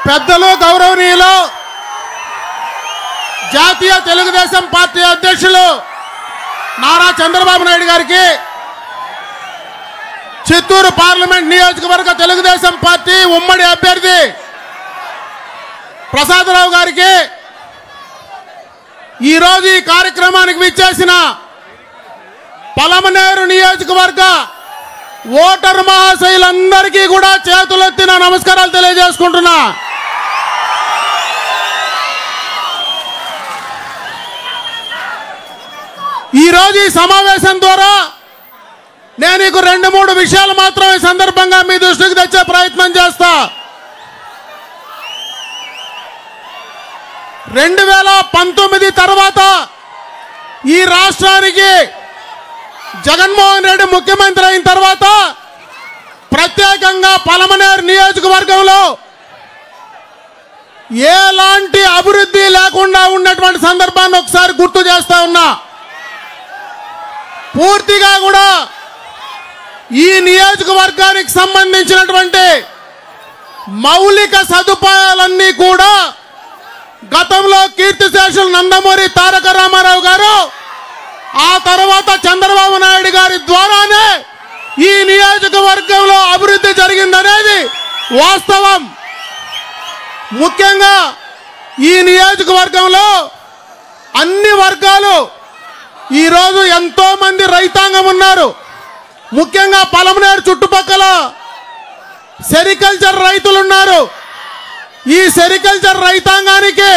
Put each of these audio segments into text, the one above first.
పెద్దలు గౌరవనీయులు జాతీయ తెలుగుదేశం పార్టీ అధ్యక్షులు నారా చంద్రబాబు నాయుడు గారికి, చిత్తూరు పార్లమెంట్ నియోజకవర్గ తెలుగుదేశం పార్టీ ఉమ్మడి అభ్యర్థి ప్రసాదరావు గారికి, ఈరోజు ఈ కార్యక్రమానికి విచ్చేసిన పలమనేరు నియోజకవర్గ ఓటర్ మహాశయులందరికీ కూడా చేతులెత్తి నా నమస్కారాలు తెలియజేసుకుంటున్నా. ఈరోజు ఈ సమావేశం ద్వారా నేను మీకు 2-3 విషయాలు మాత్రం ఈ సందర్భంగా మీ దృష్టికి తెచ్చే ప్రయత్నం చేస్తా. 2019 తర్వాత ఈ రాష్ట్రానికి జగన్మోహన్ రెడ్డి ముఖ్యమంత్రి అయిన తర్వాత ప్రత్యేకంగా పలమనేరు నియోజకవర్గంలో ఎలాంటి అభివృద్ధి లేకుండా ఉన్నటువంటి సందర్భాన్ని ఒకసారి గుర్తు చేస్తా ఉన్నా. పూర్తిగా కూడా ఈ నియోజకవర్గానికి సంబంధించినటువంటి మౌలిక సదుపాయాలన్నీ కూడా గతంలో కీర్తిశేషులు నందమూరి తారక రామారావు గారు, ఆ తర్వాత చంద్రబాబు నాయుడు గారి ద్వారానే ఈ నియోజకవర్గంలో అభివృద్ధి జరిగిందనేది వాస్తవం. ముఖ్యంగా ఈ నియోజకవర్గంలో అన్ని వర్గాలు ఈరోజు ఎంతో మంది రైతాంగం ఉన్నారు. ముఖ్యంగా పలమనేరు చుట్టుపక్కల సెరికల్చర్ రైతులు ఉన్నారు. ఈ సెరికల్చర్ రైతాంగానికి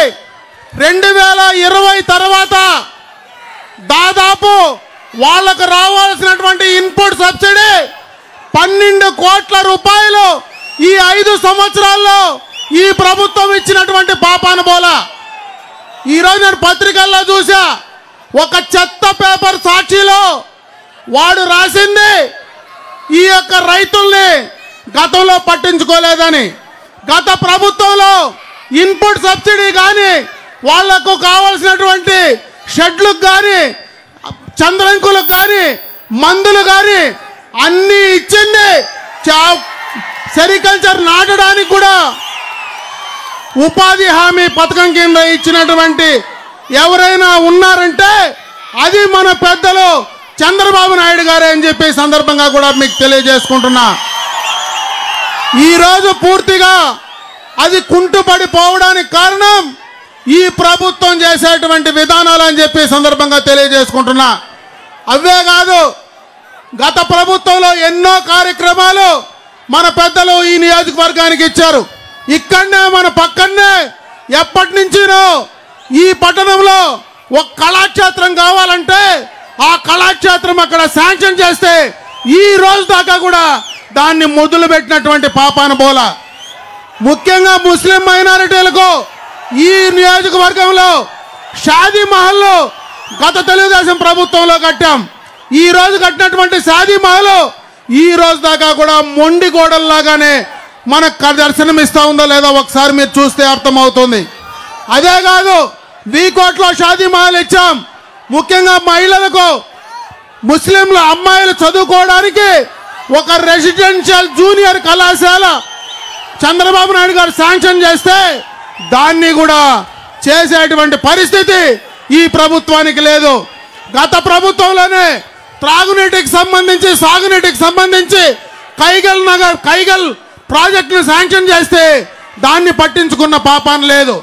2020 తర్వాత దాదాపు వాళ్లకు రావాల్సినటువంటి ఇన్పుట్ సబ్సిడీ 12 కోట్ల రూపాయలు ఈ 5 సంవత్సరాల్లో ఈ ప్రభుత్వం ఇచ్చినటువంటి పాపాన బోలా. ఈరోజు నేను పత్రికల్లో చూసా, ఒక చెత్త పేపర్ సాక్షిలో వాడు రాసింది ఈ యొక్క రైతుల్ని గతంలో పట్టించుకోలేదని. గత ప్రభుత్వంలో ఇన్పుట్ సబ్సిడీ కానీ, వాళ్లకు కావాల్సినటువంటి షెడ్లకు కానీ, చంద్రంకులకు కానీ, మందులు కానీ అన్ని ఇచ్చింది. సెరికల్చర్ నాటడానికి కూడా ఉపాధి హామీ పథకం కింద ఇచ్చినటువంటి ఎవరైనా ఉన్నారంటే అది మన పెద్దలు చంద్రబాబు నాయుడు గారే అని చెప్పి సందర్భంగా కూడా మీకు తెలియజేసుకుంటున్నా. ఈరోజు పూర్తిగా అది కుంటుపడిపోవడానికి కారణం ఈ ప్రభుత్వం చేసేటువంటి విధానాలు అని చెప్పి సందర్భంగా తెలియజేసుకుంటున్నా. అవే కాదు, గత ప్రభుత్వంలో ఎన్నో కార్యక్రమాలు మన పెద్దలు ఈ నియోజకవర్గానికి ఇచ్చారు. ఇక్కడనే మన పక్కనే ఎప్పటి నుంచినో ఈ పట్టణంలో ఒక కళాక్షేత్రం కావాలంటే ఆ కళాక్షేత్రం అక్కడ శాంక్షన్ చేస్తే ఈ రోజు దాకా కూడా దాన్ని మొదలు పెట్టినటువంటి పాపాన బోల. ముఖ్యంగా ముస్లిం మైనారిటీలకు ఈ నియోజకవర్గంలో షాదీ మహల్లో గత తెలుగుదేశం ప్రభుత్వంలో కట్టాం. ఈ రోజు కట్టినటువంటి షాదీ మహల్ ఈ రోజు దాకా కూడా మొండి గోడల్లాగానే మనకు దర్శనమిస్తా ఉందో లేదో ఒకసారి మీరు చూస్తే అర్థమవుతుంది. అదే కాదు, వీకోట్లో షాదీ మహల్ ఇచ్చాం. ముఖ్యంగా మహిళలకు, ముస్లింల అమ్మాయిలు చదువుకోవడానికి ఒక రెసిడెన్షియల్ జూనియర్ కళాశాల చంద్రబాబు నాయుడు గారు శాంక్షన్ చేస్తే దాన్ని కూడా చేసేటువంటి పరిస్థితి ఈ ప్రభుత్వానికి లేదు. గత ప్రభుత్వంలోనే త్రాగునీటికి సంబంధించి, సాగునీటికి సంబంధించి కైగల్ ప్రాజెక్టును శాంక్షన్ చేస్తే దాన్ని పట్టించుకున్న పాపాన లేదు.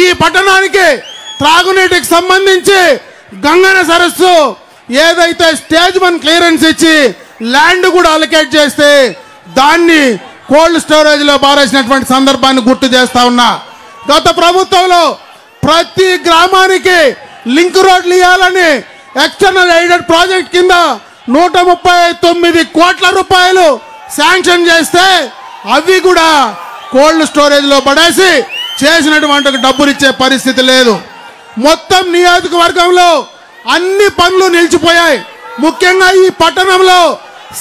ఈ పట్టణానికి త్రాగునీటికి సంబంధించి గంగన సరస్సు ఏదైతే స్టేజ్ 1 క్లియరెన్స్ ఇచ్చి ల్యాండ్ కూడా అలొకేట్ చేస్తే దాన్ని కోల్డ్ స్టోరేజ్ లో బారేసినటువంటి సందర్భాన్ని గుర్తు చేస్తా ఉన్నా. గత ప్రభుత్వంలో ప్రతి గ్రామానికి లింక్ రోడ్లు ఇవ్వాలని ఎక్స్టర్నల్ ఎయిడెడ్ ప్రాజెక్ట్ కింద 139 కోట్ల రూపాయలు శాంక్షన్ చేస్తే అవి కూడా కోల్డ్ స్టోరేజ్ లో పడేసి చేసినటువంటి డబ్బులు ఇచ్చే పరిస్థితి లేదు. మొత్తం నియోజకవర్గంలో అన్ని పనులు నిలిచిపోయాయి. ముఖ్యంగా ఈ పట్టణంలో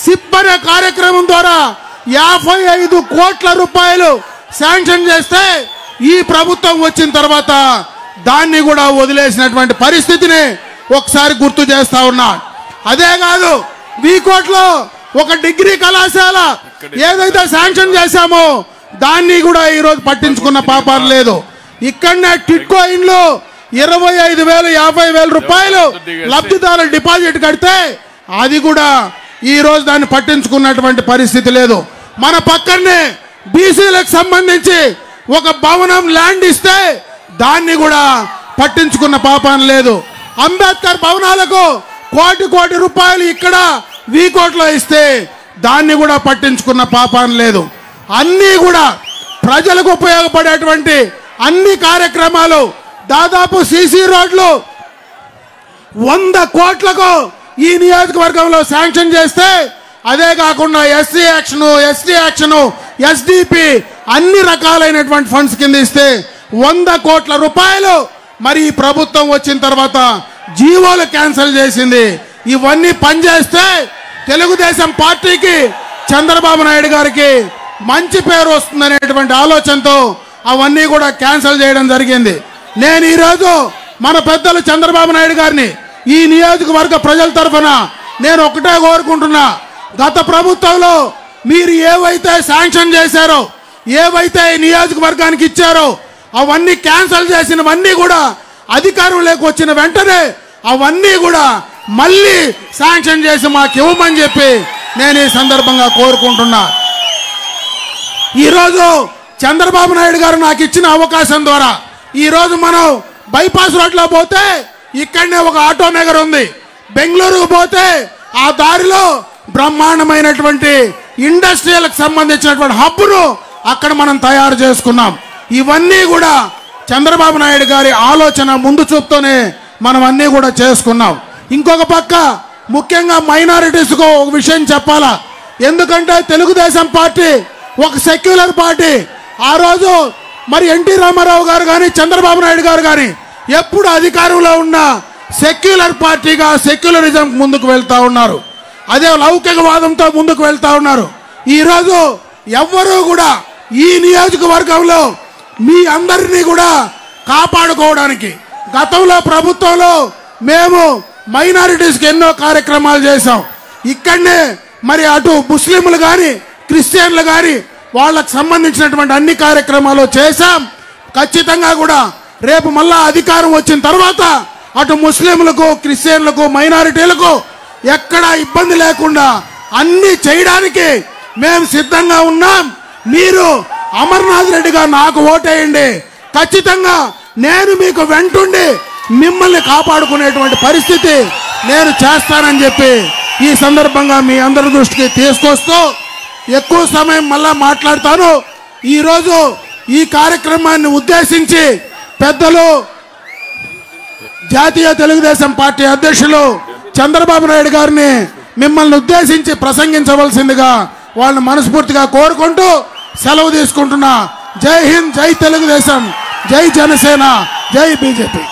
సిప్ అనే కార్యక్రమం ద్వారా 55 కోట్ల రూపాయలు శాంక్షన్ చేస్తే ఈ ప్రభుత్వం వచ్చిన తర్వాత దాన్ని కూడా వదిలేసినటువంటి పరిస్థితిని ఒకసారి గుర్తు చేస్తా ఉన్నా. అదే కాదు, వీకోట్లో ఒక డిగ్రీ కళాశాల ఏదైతే శాంక్షన్ చేశామో దాన్ని కూడా ఈరోజు పట్టించుకున్న పాపాలు లేదు. ఇక్కడనే టిట్కో ఇండ్లు 25,000 50,000 రూపాయలు లబ్ధిదారుల డిపాజిట్ కడితే అది కూడా ఈరోజు దాన్ని పట్టించుకున్నటువంటి పరిస్థితి లేదు. మన పక్కనే బీసీలకు సంబంధించి ఒక భవనం ల్యాండ్ ఇస్తే దాన్ని కూడా పట్టించుకున్న పాపాన లేదు. అంబేద్కర్ భవనాలకు కోటి రూపాయలు ఇక్కడ వీకోట్లో ఇస్తే దాన్ని కూడా పట్టించుకున్న పాపాన లేదు. అన్నీ కూడా ప్రజలకు ఉపయోగపడేటువంటి అన్ని కార్యక్రమాలు దాదాపు సీసీ రోడ్లు 100 కోట్లకు ఈ నియోజకవర్గంలో శాంక్షన్ చేస్తే అదే కాకుండా SC action ST action SDP అన్ని రకాలైనటువంటి ఫండ్స్ కింద ఇస్తే 100 కోట్ల రూపాయలు మరి ఈ ప్రభుత్వం వచ్చిన తర్వాత జీవోలు క్యాన్సిల్ చేసింది. ఇవన్నీ పనిచేస్తే తెలుగుదేశం పార్టీకి చంద్రబాబు నాయుడు గారికి మంచి పేరు వస్తుందనేటువంటి ఆలోచనతో అవన్నీ కూడా క్యాన్సిల్ చేయడం జరిగింది. నేను ఈరోజు మన పెద్దలు చంద్రబాబు నాయుడు గారిని ఈ నియోజకవర్గ ప్రజల తరఫున నేను ఒకటే కోరుకుంటున్నా, గత ప్రభుత్వంలో మీరు ఏవైతే శాంక్షన్ చేశారో ఏవైతే ఈ నియోజకవర్గానికి ఇచ్చారో అవన్నీ క్యాన్సిల్ చేసినవన్నీ కూడా అధికారంలోకి వచ్చిన వెంటనే అవన్నీ కూడా మళ్ళీ శాంక్షన్ చేసి మాకు ఇవ్వమని చెప్పి నేను ఈ సందర్భంగా కోరుకుంటున్నా. ఈరోజు చంద్రబాబు నాయుడు గారు నాకు ఇచ్చిన అవకాశం ద్వారా ఈరోజు మనం బైపాస్ రోడ్లో పోతే ఇక్కడనే ఒక ఆటో నగర్ ఉంది. బెంగళూరుకు పోతే ఆ దారిలో బ్రహ్మాండమైనటువంటి ఇండస్ట్రియల్కి సంబంధించినటువంటి హబ్బును అక్కడ మనం తయారు చేసుకున్నాం. ఇవన్నీ కూడా చంద్రబాబు నాయుడు గారి ఆలోచన ముందు చూపుతోనే మనం అన్నీ కూడా చేసుకున్నాం. ఇంకొక పక్క ముఖ్యంగా మైనారిటీస్కు ఒక విషయం చెప్పాలా, ఎందుకంటే తెలుగుదేశం పార్టీ ఒక సెక్యులర్ పార్టీ. ఆ రోజు మరి ఎన్టీ రామారావు గారు కానీ చంద్రబాబు నాయుడు గారు కానీ ఎప్పుడు అధికారంలో ఉన్న సెక్యులర్ పార్టీగా సెక్యులరిజం ముందుకు వెళ్తా ఉన్నారు. అదే లౌకికవాదంతో ముందుకు వెళ్తా ఉన్నారు. ఈరోజు ఎవ్వరూ కూడా ఈ నియోజకవర్గంలో మీ అందరినీ కూడా కాపాడుకోవడానికి గతంలో ప్రభుత్వంలో మేము మైనారిటీస్కి ఎన్నో కార్యక్రమాలు చేశాం. ఇక్కడనే మరి అటు ముస్లింలు కానీ క్రిస్టియన్లు కానీ వాళ్ళకు సంబంధించినటువంటి అన్ని కార్యక్రమాలు చేశాం. ఖచ్చితంగా కూడా రేపు మళ్ళా అధికారం వచ్చిన తర్వాత అటు ముస్లింలకు క్రిస్టియన్లకు మైనారిటీలకు ఎక్కడ ఇబ్బంది లేకుండా అన్ని చేయడానికి మేము సిద్ధంగా ఉన్నాం. మీరు అమర్నాథ్ రెడ్డి గారు నాకు ఓటేయండి, ఖచ్చితంగా నేను మీకు వెంటుండి మిమ్మల్ని కాపాడుకునేటువంటి పరిస్థితి నేను చేస్తానని చెప్పి ఈ సందర్భంగా మీ అందరి దృష్టికి తీసుకొస్తూ ఎక్కువ సమయం మళ్ళా మాట్లాడతాను. ఈరోజు ఈ కార్యక్రమాన్ని ఉద్దేశించి పెద్దలు జాతీయ తెలుగుదేశం పార్టీ అధ్యక్షులు చంద్రబాబు నాయుడు గారిని మిమ్మల్ని ఉద్దేశించి ప్రసంగించవలసిందిగా వాళ్ళని మనస్ఫూర్తిగా కోరుకుంటూ సెలవు తీసుకుంటున్నా. జై హింద్, జై తెలుగుదేశం, జై జనసేన, జై బీజేపీ.